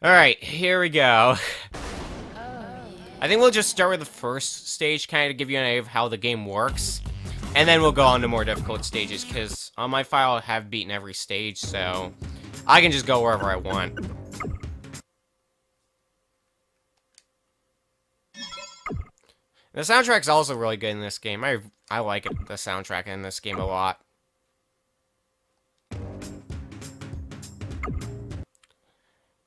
Alright, here we go. I think we'll just start with the first stage, kind of give you an idea of how the game works. And then we'll go on to more difficult stages, because on my file I have beaten every stage, so I can just go wherever I want. The soundtrack's also really good in this game. I like it, the soundtrack in this game a lot.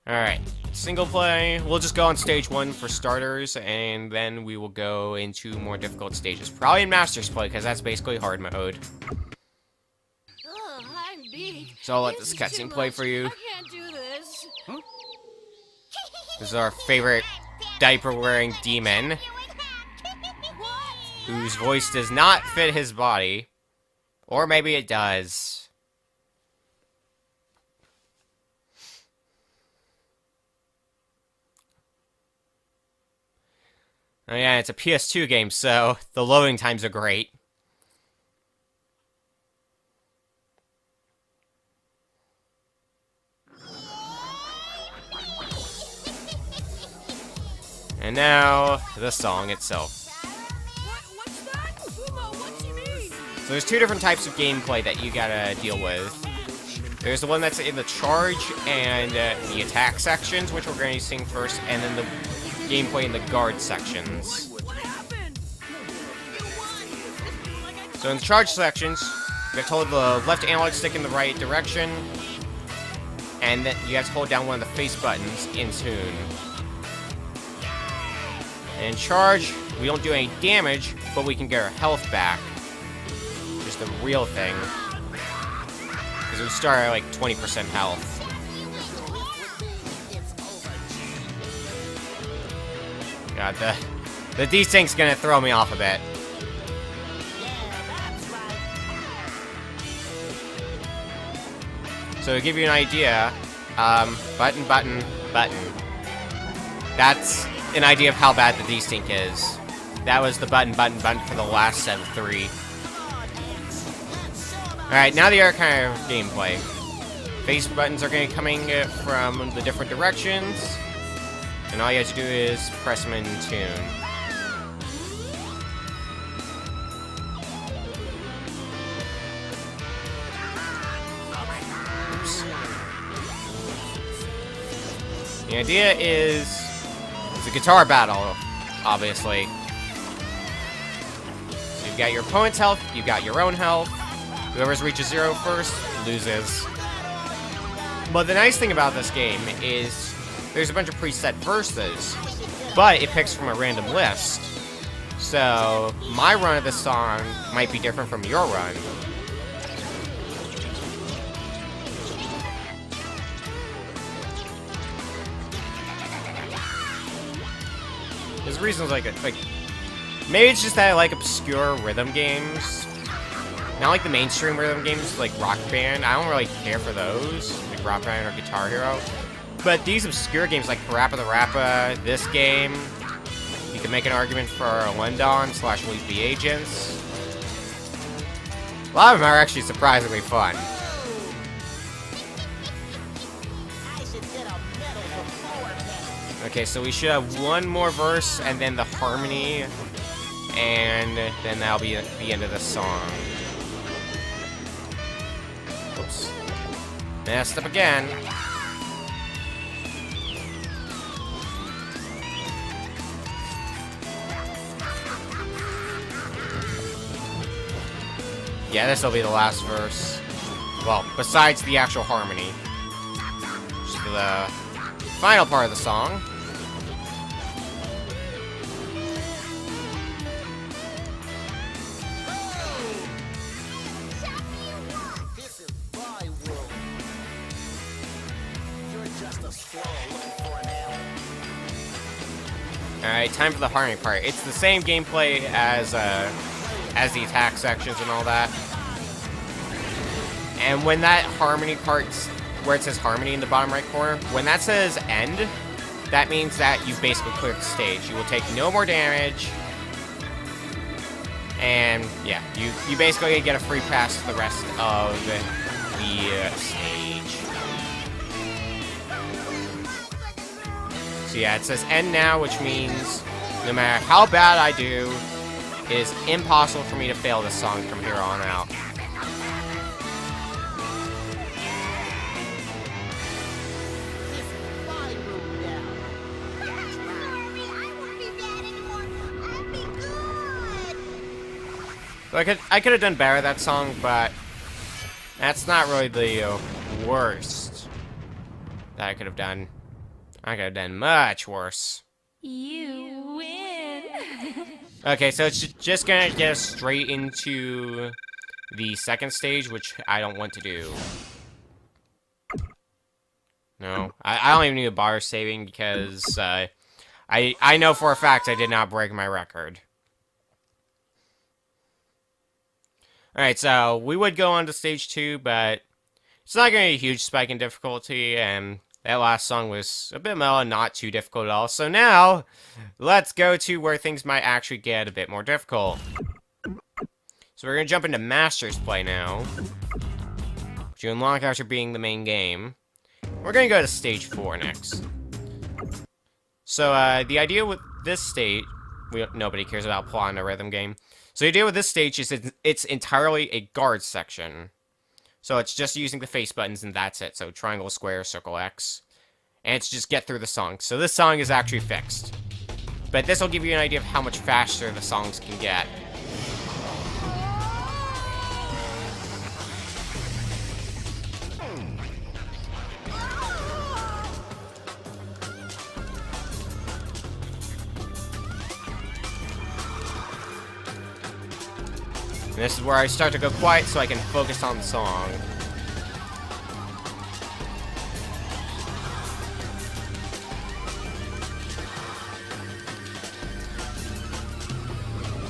Alright, single play. We'll just go on stage 1 for starters, and then we will go into more difficult stages. Probably in Master's Play, because that's basically hard mode. I'm beat. So I'll let this cutscene play for you. I can't do this. Huh? This is our favorite diaper-wearing demon, whose voice does not fit his body. Or maybe it does. Oh yeah, it's a PS2 game, so the loading times are great. And now, the song itself. What's that? What's he mean? So there's two different types of gameplay that you gotta deal with. There's the one that's in the charge and the attack sections, which we're going to be seeing first, and then the gameplay in the guard sections. What happened? So in the charge sections, you have to hold the left analog stick in the right direction, and then you have to hold down one of the face buttons in tune. And in charge, we don't do any damage, but we can get our health back. Just the real thing. Because we start at like 20% health. God, the desync's gonna throw me off a bit. So to give you an idea, button, button, button. That's an idea of how bad the desync is. That was the button, button, button for the last set of 3. Alright, now the other kind of gameplay. Face buttons are going to be coming from the different directions. And all you have to do is press them in tune. Oops. The idea is it's a guitar battle, obviously. So you've got your opponent's health, you've got your own health. Whoever's reaches 0 first loses. But the nice thing about this game is there's a bunch of preset verses, but it picks from a random list. So my run of this song might be different from your run. There's reasons like maybe it's just that I like obscure rhythm games. Not like the mainstream rhythm games like Rock Band. I don't really care for those, like Rock Band or Guitar Hero. But these obscure games like Parappa the Rappa, this game, you can make an argument for Lendon / Leap the Agents. A lot of them are actually surprisingly fun. Okay, so we should have one more verse and then the harmony, and then that'll be the end of the song. Oops. Messed up again. Yeah, this will be the last verse. Well, besides the actual harmony. Just the final part of the song. Alright, time for the harmony part. It's the same gameplay as the attack sections and all that. And when that harmony part, where it says harmony in the bottom right corner, when that says end, that means that you've basically cleared the stage. You will take no more damage. And yeah, you basically get a free pass to the rest of the stage. So yeah, it says end now, which means no matter how bad I do, it is impossible for me to fail this song from here on out. So I could have done better that song, but that's not really the worst that I could have done. I could have done much worse. You win. Okay, so it's just gonna get us straight into the second stage, which I don't want to do. No, I don't even need a bar saving because I know for a fact I did not break my record. Alright, so we would go on to stage 2, but it's not going to be a huge spike in difficulty, and that last song was a bit mellow and not too difficult at all. So now, let's go to where things might actually get a bit more difficult. So we're going to jump into Master's Play now, which you unlock after being the main game. We're going to go to stage 4 next. So the idea with this stage, nobody cares about plot in a rhythm game. So the idea with this stage is it's entirely a guard section. So it's just using the face buttons and that's it. So triangle, square, circle, X. And it's just get through the song. So this song is actually fixed. But this will give you an idea of how much faster the songs can get. And this is where I start to go quiet so I can focus on the song.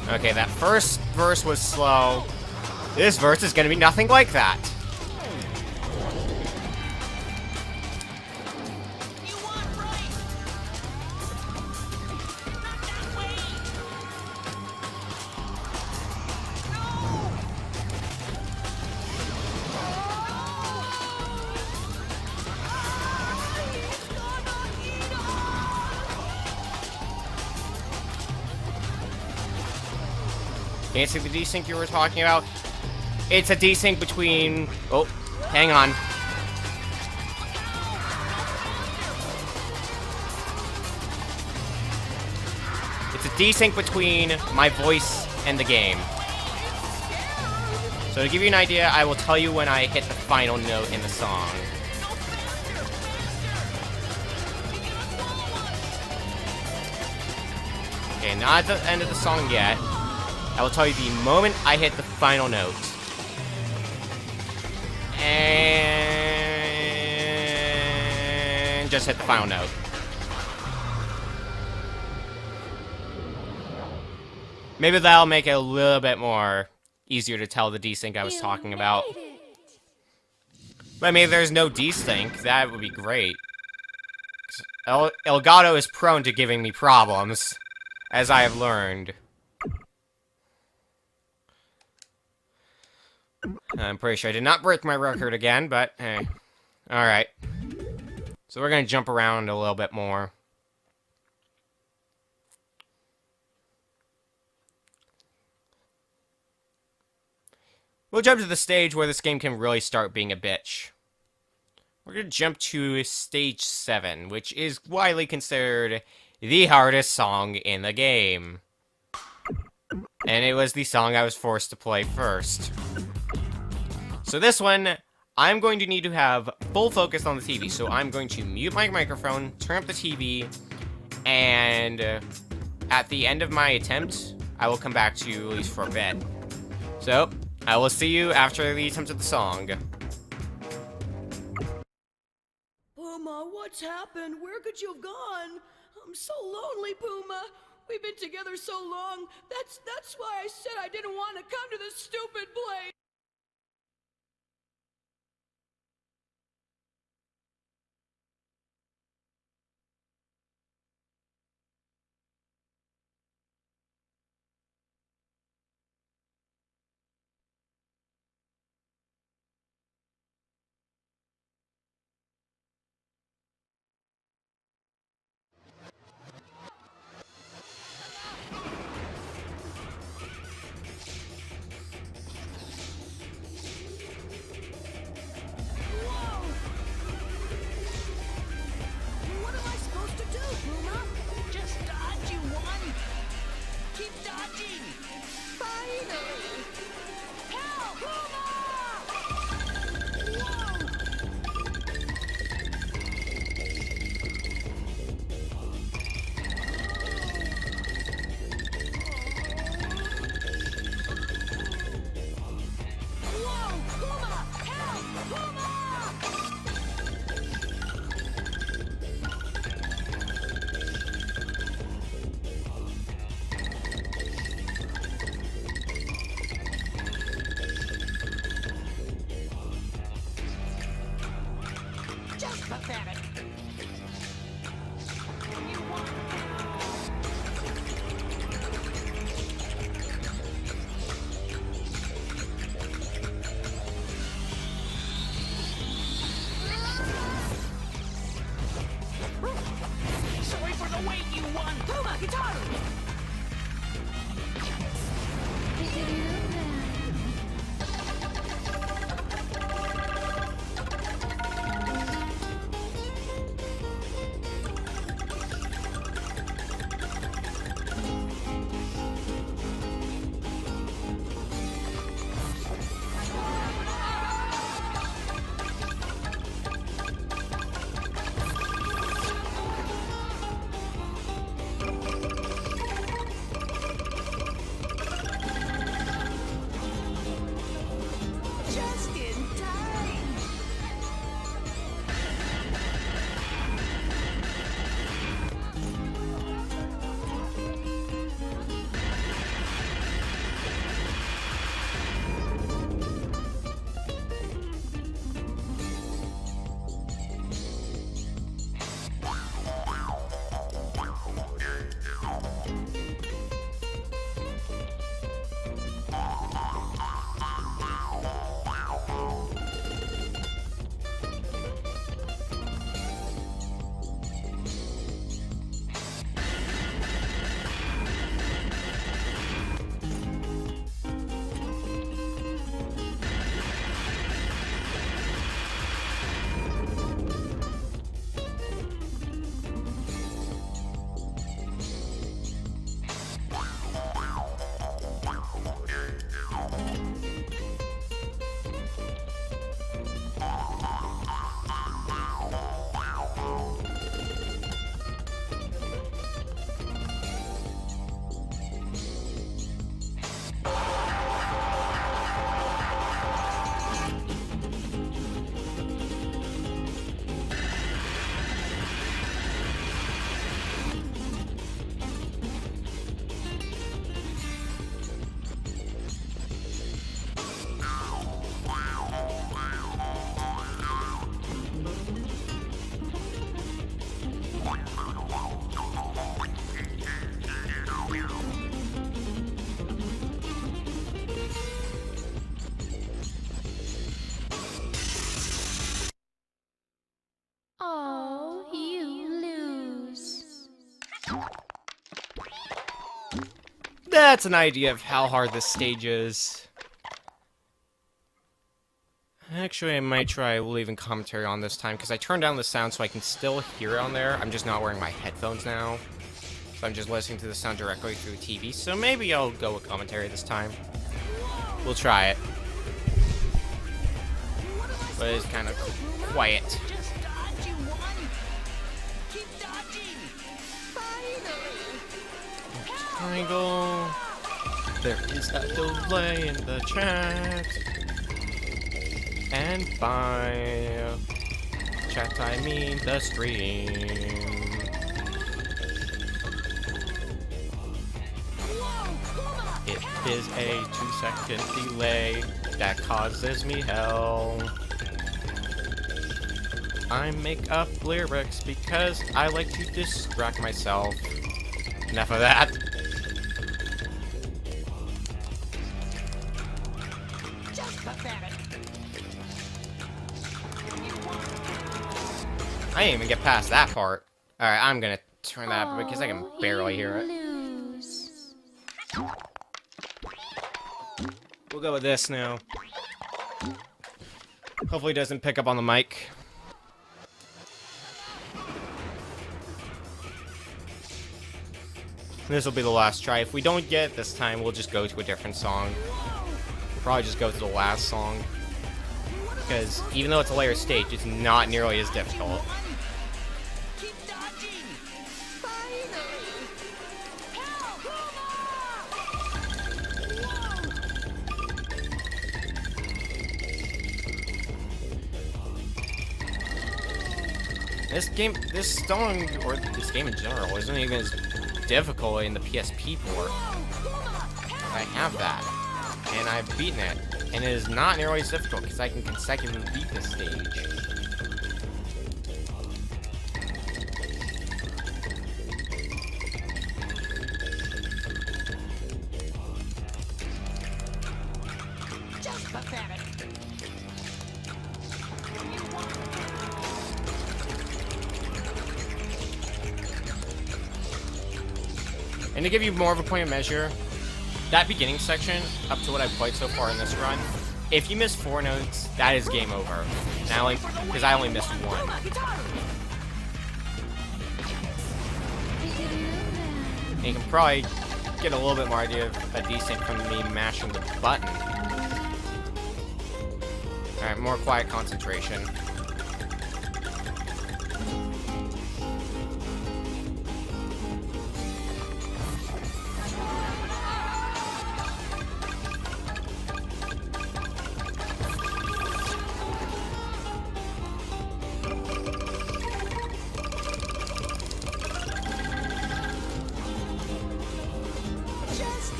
Okay, that first verse was slow. This verse is gonna be nothing like that. Can't see the desync you were talking about? It's a desync between... Oh, hang on. It's a desync between my voice and the game. So to give you an idea, I will tell you when I hit the final note in the song. Okay, not at the end of the song yet. I will tell you the moment I hit the final note. And just hit the final note. Maybe that'll make it a little bit more easier to tell the desync I was talking about. But I mean, if there's no desync, that would be great. Elgato is prone to giving me problems, as I have learned. I'm pretty sure I did not break my record again, but hey. Alright. So we're gonna jump around a little bit more. We'll jump to the stage where this game can really start being a bitch. We're gonna jump to stage 7, which is widely considered the hardest song in the game. And it was the song I was forced to play first. So this one, I'm going to need to have full focus on the TV. So I'm going to mute my microphone, turn up the TV, and at the end of my attempt, I will come back to you at least for a bit. So, I will see you after the attempt of the song. Puma, what's happened? Where could you have gone? I'm so lonely, Puma. We've been together so long. That's why I said I didn't want to come to this stupid place. pathetic. Sorry for the wait, you won! Puma, Gitaroo! Just in time! Oh, you lose. That's an idea of how hard this stage is. Actually, I might try leaving commentary on this time, because I turned down the sound so I can still hear it on there. I'm just not wearing my headphones now. So I'm just listening to the sound directly through the TV, so maybe I'll go with commentary this time. We'll try it. But it's kind of quiet. Just dodge, you won! Keep dodging! Finally! Triangle. There is that delay in the chat. And by chat, I mean the stream. It is a 2-second delay that causes me hell. I make up lyrics because I like to distract myself. Enough of that. Just pathetic! I didn't even get past that part. Alright, I'm gonna turn that up because I can barely hear it. Lose. We'll go with this now. Hopefully it doesn't pick up on the mic. This will be the last try. If we don't get it this time, we'll just go to a different song. We'll probably just go to the last song. Because even though it's a layer stage, it's not nearly as difficult. Keep dodging! Finally! Help! This song, or this game in general, isn't even as difficult in the PSP port. I have that, and I've beaten it, and it is not nearly as difficult because I can consecutively beat this stage. And to give you more of a point of measure, that beginning section, up to what I've played so far in this run, if you miss 4 notes, that is game over. Now, because I only missed 1. And you can probably get a little bit more idea of a decent from me mashing the button. Alright, more quiet concentration.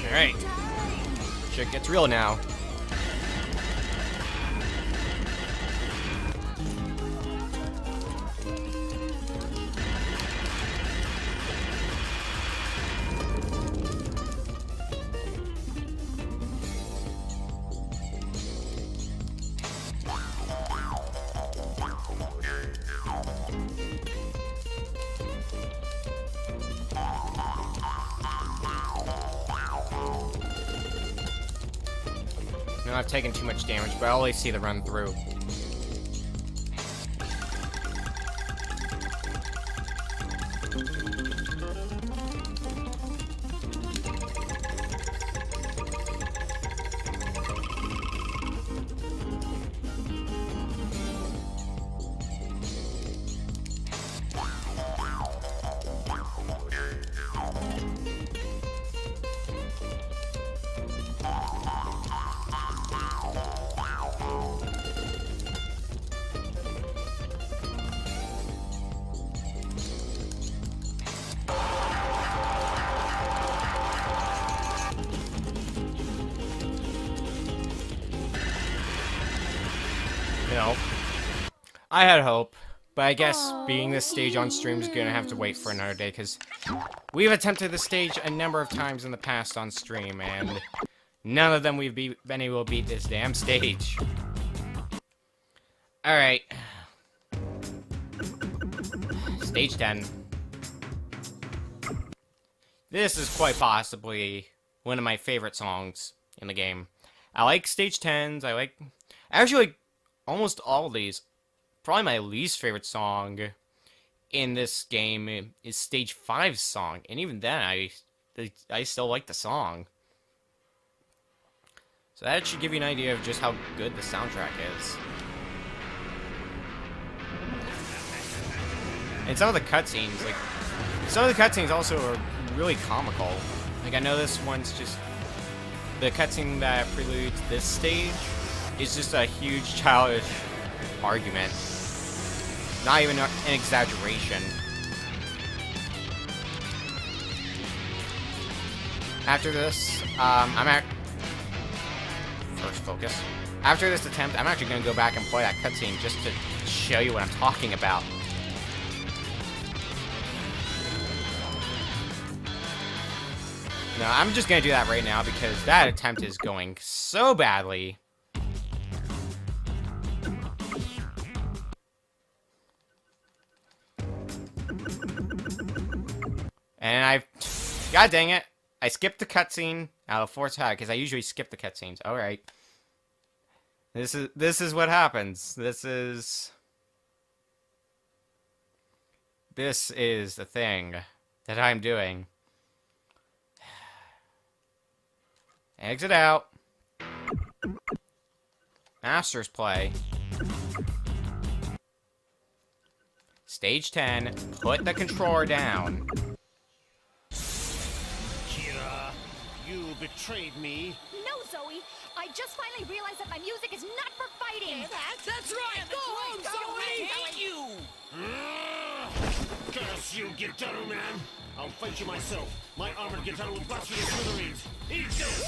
Alright. Shit gets real now. No, I've taken too much damage, but I always see the run through. You know, I had hope, but I guess being this stage on stream is gonna have to wait for another day, because we've attempted this stage a number of times in the past on stream, and none of them we've been able to beat this damn stage. Alright. Stage 10. This is quite possibly one of my favorite songs in the game. I like stage 10s, I actually like almost all of these. Probably my least favorite song in this game is stage 5's song, and even then I still like the song. So that should give you an idea of just how good the soundtrack is. And some of the cutscenes, also are really comical. Like, I know this one's just the cutscene that preludes this stage is just a huge childish argument. Not even an exaggeration. After this, first focus. After this attempt, I'm actually going to go back and play that cutscene just to show you what I'm talking about. No, I'm just going to do that right now because that attempt is going so badly. And God dang it, I skipped the cutscene out of Force High because I usually skip the cutscenes. All right, this is what happens. This is the thing that I'm doing. Exit out. Masters play. Stage 10. Put the controller down. You betrayed me. No, Zoe. I just finally realized that my music is not for fighting. That's right! Go home, Zoe! I hate you! Curse you, Gitaroo man! I'll fight you myself. My armored Gitaroo will blast you to smithereens. Eat this!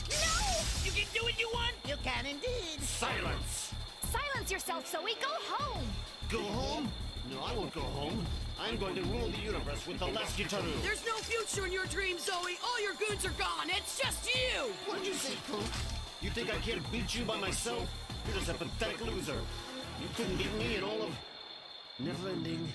No! You can do what you want! You can indeed. Silence! Silence yourself, Zoe. Go home. Go home? No, I won't go home. I'm going to rule the universe with the last Gitaroo. There's no future in your dreams, Zoe. All your goons are gone. It's just you. What did you say, punk? You think I can't beat you by myself? You're just a pathetic loser. You couldn't beat me in all of... Never-ending...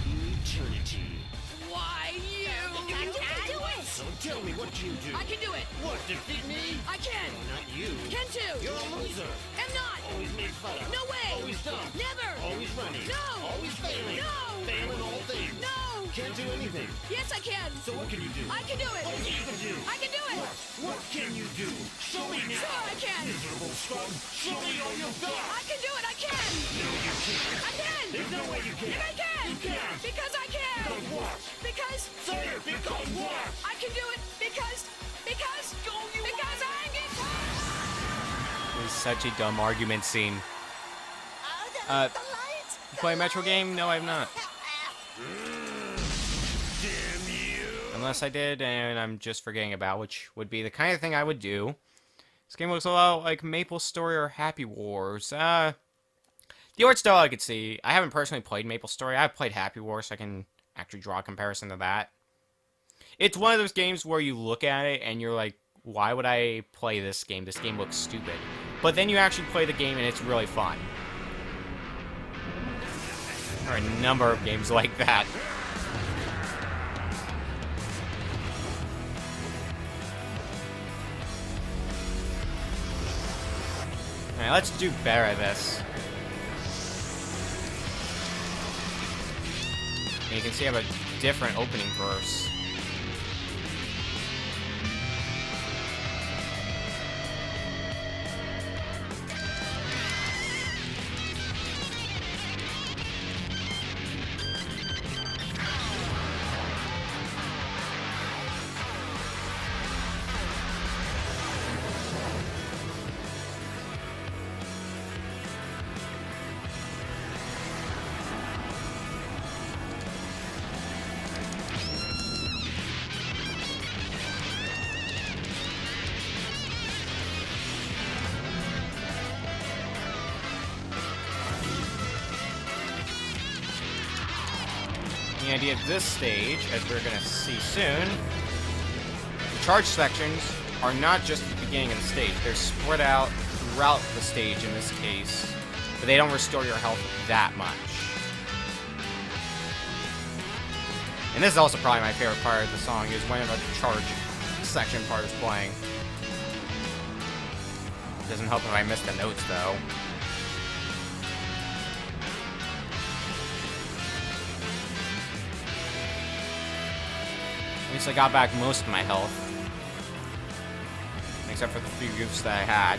Eternia. eternity. Why you? You can do it! So tell me what you do. I can do it. What, defeat me? I can. Not you. Can too. You're a loser. Am not. Always made fun of. No way. Always dumb. Never. Always running. No. Always failing. No. Failing all things. No. Can't do anything. Yes, I can. So what can you do? I can do it. What can you do? I can do it. What can you do? Show me now. Sure, I can. Miserable scum. Show me all you've got. I can do it. I can. No, you can't. I can. There's no way you can. I can. You can't. Because I can. Because what? Because. Say it. Because what? I can do it. Because. Because I'm Gitaroo. It was such a dumb argument scene. The You play a Metro game? No, I have not. Damn you. Unless I did, and I'm just forgetting about, which would be the kind of thing I would do. This game looks a lot like Maple Story or Happy Wars. The art style I could see. I haven't personally played Maple Story. I've played Happy Wars, so I can actually draw a comparison to that. It's one of those games where you look at it and you're like, why would I play this game? This game looks stupid. But then you actually play the game and it's really fun. There are a number of games like that. Alright, let's do better at this. And you can see I have a different opening verse. The idea of this stage, as we're going to see soon, the charge sections are not just at the beginning of the stage. They're spread out throughout the stage in this case, but they don't restore your health that much. And this is also probably my favorite part of the song, is whenever the charge section part is playing. Doesn't help if I miss the notes, though. At least I got back most of my health. Except for the few goofs that I had.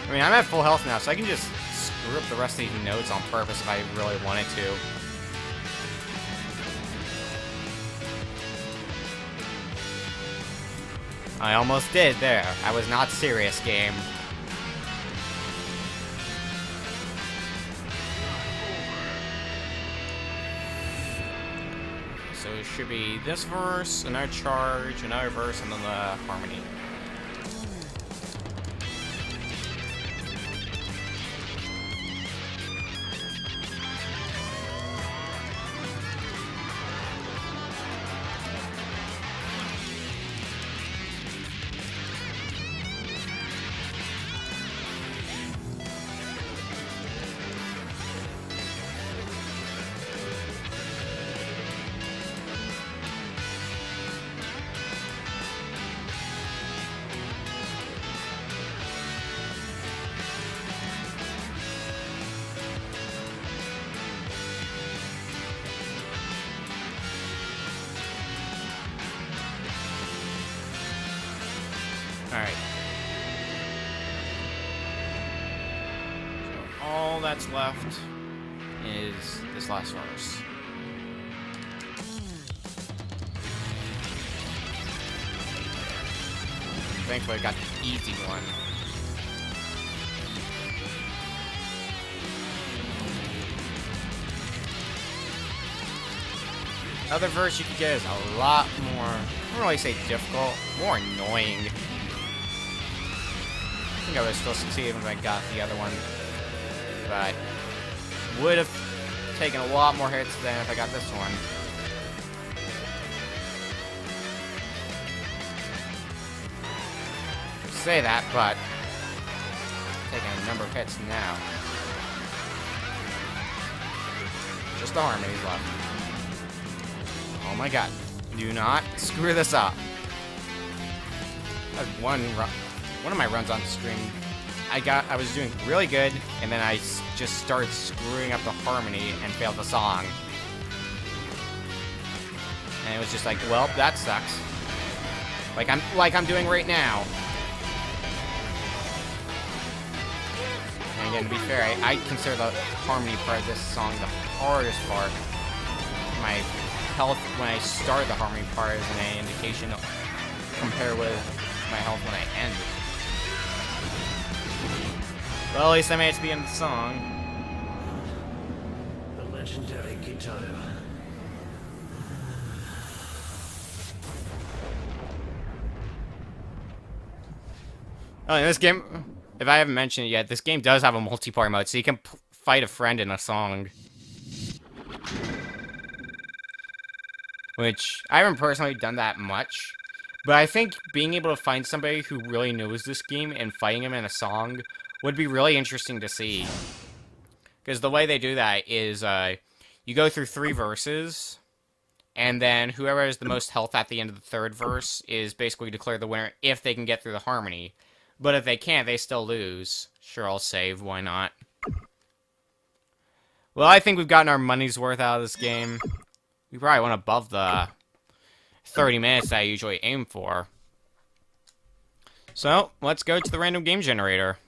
I mean, I'm at full health now, so I can just screw up the rest of these notes on purpose if I really wanted to. I almost did there. I was not serious, game. So it should be this verse, another charge, another verse, and then the harmony. Alright. So all that's left is this last verse. Thankfully I got the easy one. other verse you could get is a lot more, I don't really say difficult, more annoying. I think I would still succeed if I got the other one, but would have taken a lot more hits than if I got this one. Say that, but taking a number of hits now. Just the harmonies left. Oh my god. Do not screw this up. I had one of my runs on stream. I was doing really good, and then I just started screwing up the harmony and failed the song. And it was just like, well, that sucks. Like I'm doing right now. And again, to be fair, I consider the harmony part of this song the hardest part. My health when I start the harmony part is an indication compared with my health when I end. Well, at least I made it to the end of the song. The legendary Gitaroo. Oh, in this game, if I haven't mentioned it yet, this game does have a multiplayer mode, so you can fight a friend in a song. Which, I haven't personally done that much, but I think being able to find somebody who really knows this game and fighting him in a song would be really interesting to see. Because the way they do that is, you go through 3 verses, and then whoever has the most health at the end of the 3rd verse is basically declared the winner if they can get through the harmony. But if they can't, they still lose. Sure, I'll save, why not? Well, I think we've gotten our money's worth out of this game. We probably went above the 30 minutes that I usually aim for. So, let's go to the random game generator.